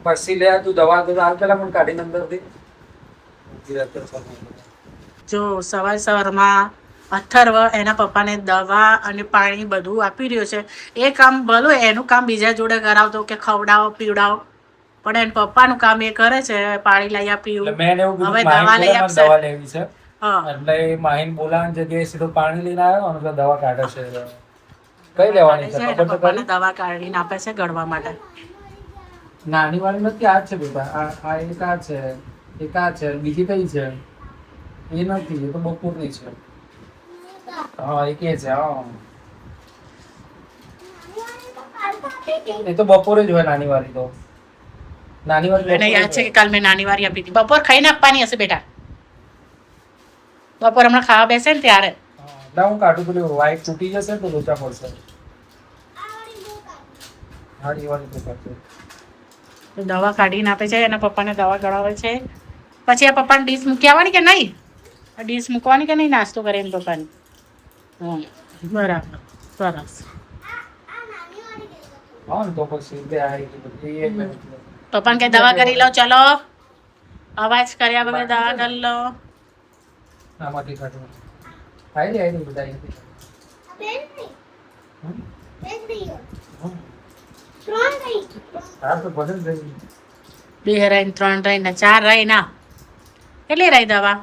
પછી લે તું દવા તો હાલ પેલા મને કાઢીને અંદરથી જો સવારમાં અથર્વ એના પપ્પાને દવા અને પાણી બધું આપી રહ્યો છે. એ કામ ભલું એનું કામ બીજા જોડે કરાવતો કે ખવડાવો પીવડાવો, પણ એના પપ્પાનું કામ એ કરે છે. પાણી લઈ આપ્યું, મેં એવું હવે કીધું દવા લઈ આપશે. દવા લેવી છે હા એટલે માહીન બોલાવવાની જગ્યાએ સીધું પાણી લઈને આવ્યો અને દવા કાઢે છે. કઈ લેવાની છે ખબર તો પપ્પાને ખરી? દવા કાઢીને આપે છે ગળવા માટે. નાની વાળી નથી, આ છે બેટા. આ એક આ છે, એક આ છે, બીજી કઈ છે? એ નથી, એ તો બપોરની છે. હા એ કે છે. હા એ તો બપોરે જ હોય નાની વાળી તો. નાની વાળી એને યાદ છે કે કાલ મેં નાની વારી આપી હતી. બપોર ખાઈને આપવાની હશે બેટા. બપોર હમણાં ખાવા બેસે ને ત્યારે. ના હું કાઢું પેલું વાઈટ તૂટી જશે તો લોચા પડશે. હા એ વાળી તો કાઢશે. દવા કાઢીને આપે છે. એના પપ્પાને દવા ગળાવે છે. પછી આ પપ્પાને ડીશ મૂકી આવવાની કે નહીં? ડીશ મૂકવાની કે નહીં નાસ્તો કરે એમ પપ્પાને? બરાબર, સરસ. હા ને તો પછી બે આવી બધી પપ્પાને કે દવા કરી લો, ચલો. અવાજ કર્યા વગર દવા કરી લો. આમાંથી કાઢવું. આવી બધા હા તો ભલે રહી. 2 રહી, 3 રહી ને 4 રહી ના. કેટલી રહી દવા?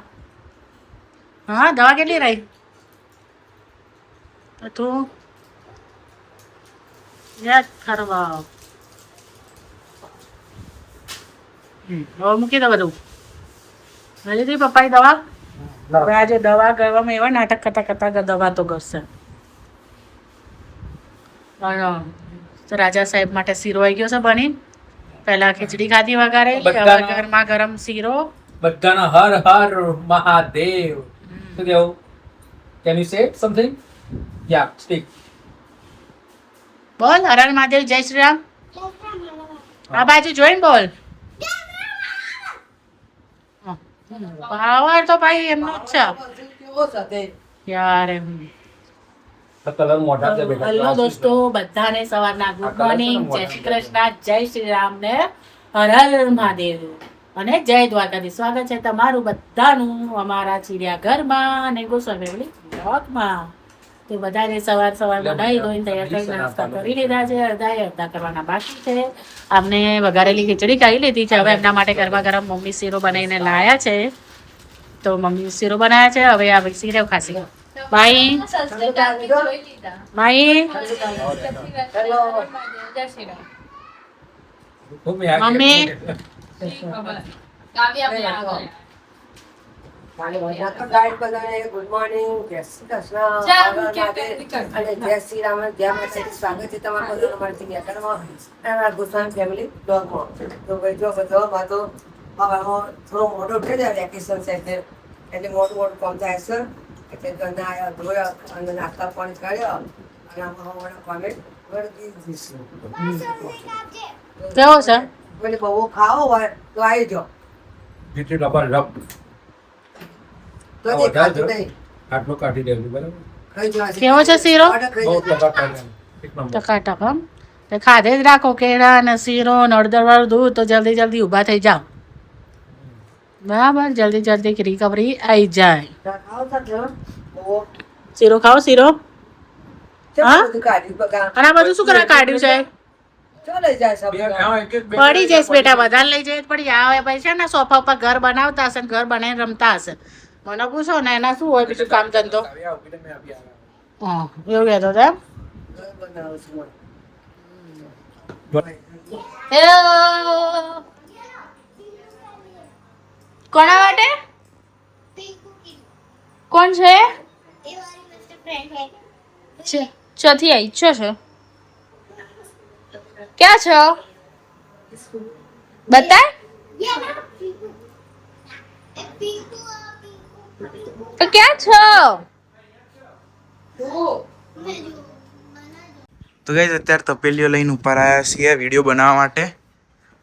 હા દવા કેટલી રહી? તો તું યાદ કરવા. હવે મૂકી દો બધું. હજી તી પપ્પાની દવા. હવે આજે દવા ગળવામાં એવા નાટક કરતા દવા તો કરશે. રાજા સાહેબ માટે શીરો આવી ગયો છે બની. પહેલા ખીચડી ખાધી વઘારેલી, હવે ગરમા ગરમ શીરો. બધાના હર હર મહાદેવ. શું કેવું? Can you say something? Yeah speak. બોલ હર હર મહાદેવ, જય શ્રી રામ. આ બાજુ જોઈને બોલ. પાવર તો ભાઈ એમનો જ છે યાર. કલર મોઢા છે બેટા. હેલો દોસ્તો, બધાને સવારના ગુડ મોર્નિંગ, જય શ્રી કૃષ્ણ, જય શ્રી રામ ને હર હર મહાદેવ અને જય દ્વારકાધીશ. સ્વાગત છે તમારું બધાનું અમારા ચિડિયાઘરમાં અને ગોસ્વામી ફેમિલી બ્લોગમાં. તો બધાને સવારમાં નાઈ ધોઈને તૈયાર કરી નાસ્તા કરી લીધા છે. અડધા કરવાના બાકી છે. અમને વઘારેલી ખીચડી ખાઈ લીધી છે. હવે એમના માટે ગરમા ગરમ મમ્મી શીરો બનાવીને લાયા છે. તો મમ્મી શીરો બનાવ્યા છે. હવે આ શીરો ખાશે. ભાઈ ભાઈ મમ્મી ગુડ મોર્નિંગ, જય શ્રી કૃષ્ણ અને જય શ્રી રામ. જય માતાજી. સ્વાગત છે તમારું બધું અમારી ચિડિયાઘરમાં અને અમારા ગોસ્વામી ફેમિલી બ્લોગમાં. તો ભાઈ જો બધામાં તો થોડો મોટો ઉઠે છે વેકેશન છે એટલે મોટું કામ થાય છે. એટલે ઘરના આવ્યા, ધોયા અને નાસ્તા પાણી કર્યો અને આમાં કોમેન્ટ કરી દીધું. કેવો છે? એટલે બહુ ખાવો હોય તો આવી જાઓ. જેટલી ડબલ રબ તો દેખાતું નહીં. આટલું કાઢી દેવું બરાબર. ખાઈ જવાશે. કેવો છે શીરો? બહુ ટકા એક નંબર. ટકાટક હમ. તો ખાધે જ રાખો કેળા અને શીરો ને હળદરવાળું દૂધ, તો જલ્દી જલ્દી ઊભા થઈ જાઓ. બરાબર, જલ્દી રિકવરી આવી જાય. શીરો ખાઓ શીરો. હા? અને આ બધું શું કરવા કાઢ્યું છે? પડી જઈશ બેટા, વધારે લઈ જઈએ પડી. આ હવે ભાઈ છે ને સોફા ઉપર ઘર બનાવતા હશે ને ઘર બનાવીને રમતા હશે. મને પૂછો ને એના શું હોય બીજું કામ ધંધો. હા એવું કહેતો હતો એમ. કોના માટે? કોણ છે? ચોથી આવી છો છો? ક્યાં છો? બતા તો ક્યાં છો? તો ગાઈઝ અત્યારે તપેલીઓ લઈને ઉપર આવ્યા છીએ વિડીયો બનાવવા માટે.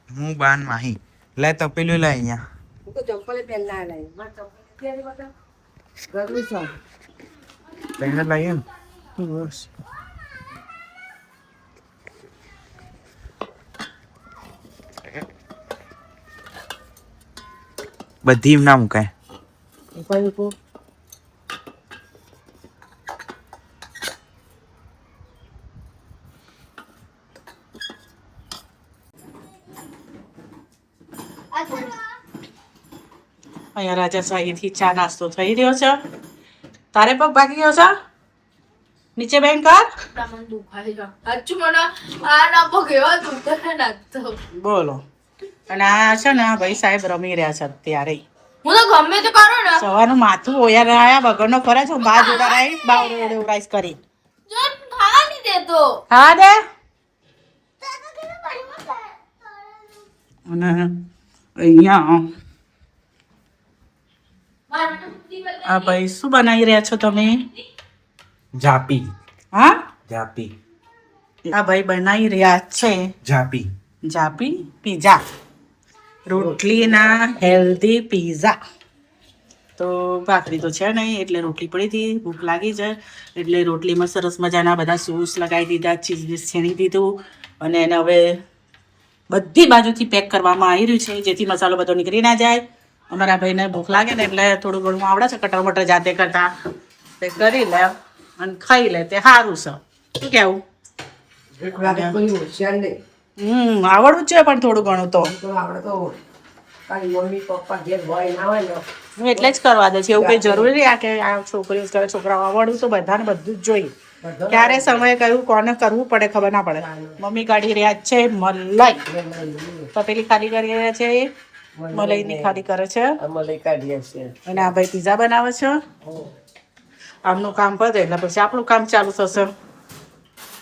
હું બાન માહી લે તપેલીઓ લે અહીંયા. હું તો ચંપલ પહેલા લાવી. ગરમી છે. લઈને લાવીએ ને બસ. બધી ના મુકાય. અહીંયા રાજાશાહીથી ચા નાસ્તો થઈ રહ્યો છે. તારે પગ ભાગી ગયો છે? નીચે બેન કર. બોલો. અને આ છે ને ભાઈ સાહેબ રમી રહ્યા છે અત્યારે. હું તો ગમે તે કરો ને સવારનું માથું ઓયા રહ્યા વગરનો ફરે છે. બા જોડા રહી બા ઉડાઈસ કરી. જો ખાવા નહીં દેતો હા દે. અને અહીંયા આ ભાઈ શું બનાવી રહ્યા છો તમે? જાપી. હા જાપી. આ ભાઈ બનાવી રહ્યા છે જાપી. જાપી પીઝા. રોટલીના હેલ્ધી પીઝા. તો ભાખરી તો છે નહીં એટલે રોટલી પડી હતી. ભૂખ લાગી છે એટલે રોટલીમાં સરસ મજાના બધા સોસ લગાવી દીધા, ચીઝ બીઝ છીણી દીધું અને એને હવે બધી બાજુથી પેક કરવામાં આવી રહ્યું છે જેથી મસાલો બધો નીકળી ના જાય. અમારા ભાઈને ભૂખ લાગે ને એટલે થોડું ઘણું આવડે છે કટર મટર જાતે કરતા. તે કરી લે અને ખાઈ લે તે સારું છે. શું કહેવું? કોઈ હોશિયાર નહીં. આવડવું જ છે પણ થોડું ઘણું તો તો આપણે તો કાંઈ મમ્મી પપ્પા ઘેર હોય ના હોય ને હું એટલે જ કરવા દે છે. એવું કંઈ જરૂરી આ કે આ છોકરીઓ કરે છોકરાઓ આવડવું તો બધાને બધું જ જોઈએ. ક્યારે સમય કયું કોને કરવું પડે ખબર ના પડે. મમ્મી કાઢી રહ્યા છે મલાઈ. તો પેલી ખાલી કરી રહ્યા છે મલાઈની ખાલી કરે છે મલાઈ કાઢીએ છીએ. અને આ ભાઈ પીઝા બનાવે છે. આમનું કામ પતે એટલે પછી આપણું કામ ચાલુ થશે.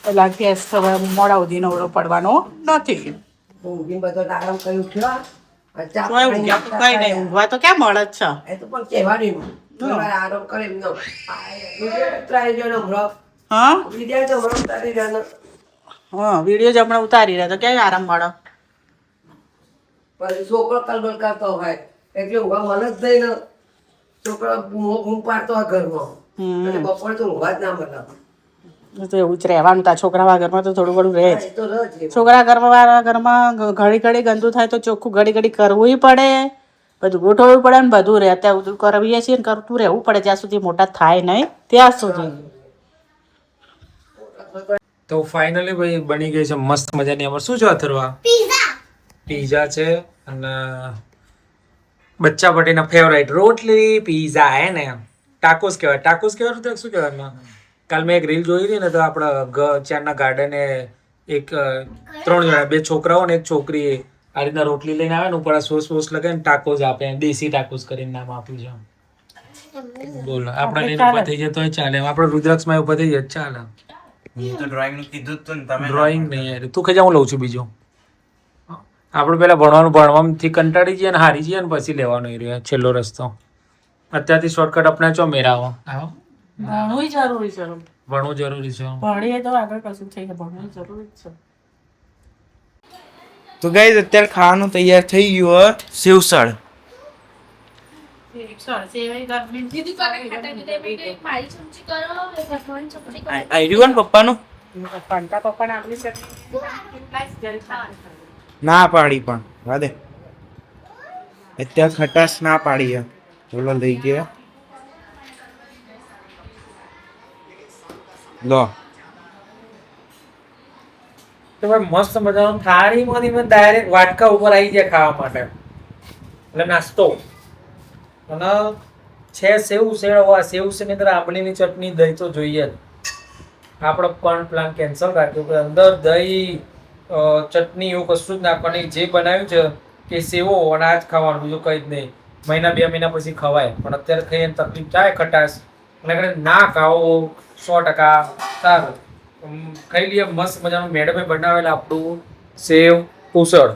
એટલે ગેસ હવે મોડા સુધી નવડો પડવાનો નથી. ઊંઘી બધો આરામ કરી ઉઠ્યો અને ચા તોય ઊંઘ્યા તો કઈ નહીં. ઊંઘવા તો ક્યાં મળે જ છે. એ તો પણ કહેવાનું આરામ કરે એમ નો ત્રાઈ જણો હમણો હા વિદ્યાર્થીઓ હમણાં તારી જણો હા વિડીયો જ હમણાં ઉતારી રહ્યા તો ક્યાંય આરામ મળે. પછી છોકરો કલબલ કરતો હોય એટલે ઊંઘવા મન જ નહીં ને છોકરો ઊંઘ પાડતો હોય ઘરમાં અને બપોરે તો ઊંઘવા જ ના મળે. તો એવું જ રહેવાનું. તા છોકરા ઘરમાં તો થોડું ઘણું રહે જ. એ તો રજ છોકરા ઘરમાં ઘડી ઘડી ગંદુ થાય તો ચોખ્ખું ઘડી ઘડી કરવું પડે, બધું ગોઠવવું પડે ને બધું રહે. ત્યાં બધું કરવીએ છીએ ને કરતું રહેવું પડે જ્યાં સુધી મોટા થાય નહીં ત્યાં સુધી. તો ફાઇનલી ભાઈ બની ગઈ છે મસ્ત મજાની. અમારે શું છે અથર્વા? પીઝા છે અને બચ્ચા પટેલના ફેવરાઇટ રોટલી પીઝા હે ને ટાકોસ કહેવાય. ટાકોસ કહેવાય તો શું કહેવાય એમાં? કાલ મેં એક રીલ જોઈ હતી ને તો આપણા ચારના ગાર્ડને એક 3 જણા 2 છોકરાઓ ને એક છોકરી આ રીતના રોટલી લઈને આવે ને ઉપર સોસ વોસ લગાવીને ટાકોસ આપે. દેશી ટાકોસ કરીને નામ આપ્યું છે. બોલો આપણે લઈને ઉભા થઈ જાય તોય ચાલે. આપણે રુદ્રાક્ષમાં ઉભા થઈ જાય ચાલે. તો ડ્રોઈંગ નું કીધું જ તું ને તમે. ડ્રોઈંગ નહીં યાર. તું ખજા હું લઉં છું બીજું. આપણે પેલા ભણવાથી કંટાળી જઈએ ને હારી જઈએ ને પછી લેવાનો એ રહ્યો છેલ્લો રસ્તો. અત્યારથી શોર્ટકટ અપના ચો મેરાવો. આવો ભણવું જરૂરી છે. ભણવું જરૂરી છે. ભણીએ તો આગળ કશું થઈ જાય. ભણવું જરૂરી જ છે. તો ગાઈઝ અત્યારે ખાવાનું તૈયાર થઈ ગયું હે. સેવસળ. આઈડિયું ને પપ્પાનું ના પાડી પણ વાદે અત્યારે ખટાશ ના પાડી હે. બોલો લઈ ગયા લો. તો ભાઈ મસ્ત મજાનું થાળીમાંથી મેં ડાયરેક્ટ વાટકા ઉપર આવી જાય ખાવા માટે. એટલે નાસ્તો અને છે સેવ ઉસેળો. આ સેવ ઉસેળની અંદર આંબલીની ચટણી દહીં તો જોઈએ જ. આપણો પણ પ્લાન કેન્સલ રાખ્યો કે અંદર દહીં ચટણી એવું કશું જ નાખવાનું. જે બનાવ્યું છે કે સેવો અને આ જ ખાવાનું, બીજું કંઈ જ નહીં. મહિના 2 મહિના પછી ખવાય પણ અત્યારે ખાઈએ તકલીફ થાય ખટાશ. એટલે ના ખાઓ 100% સારું. ખાઈ લઈએ મસ્ત મજાનું મેડમે બનાવેલા આપણું સેવ ઉસળ.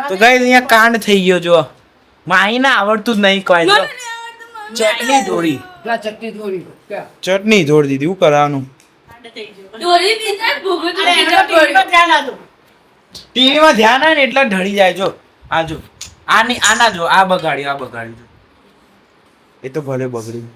તો ગાઈઝ અહીંયા કાંડ થઈ ગયો જો. માહીને આવડતું જ નહીં કોઈ. ચટણી ઢોળી ચટણી થોડી ચટણી ઢોળી દીધી. શું કરવાનું? ટીવીમાં ધ્યાન આવે ને એટલે ઢળી જાય. જો આ જો આના જો આ બગાડ્યું જો. એ તો ભલે બગડ્યું.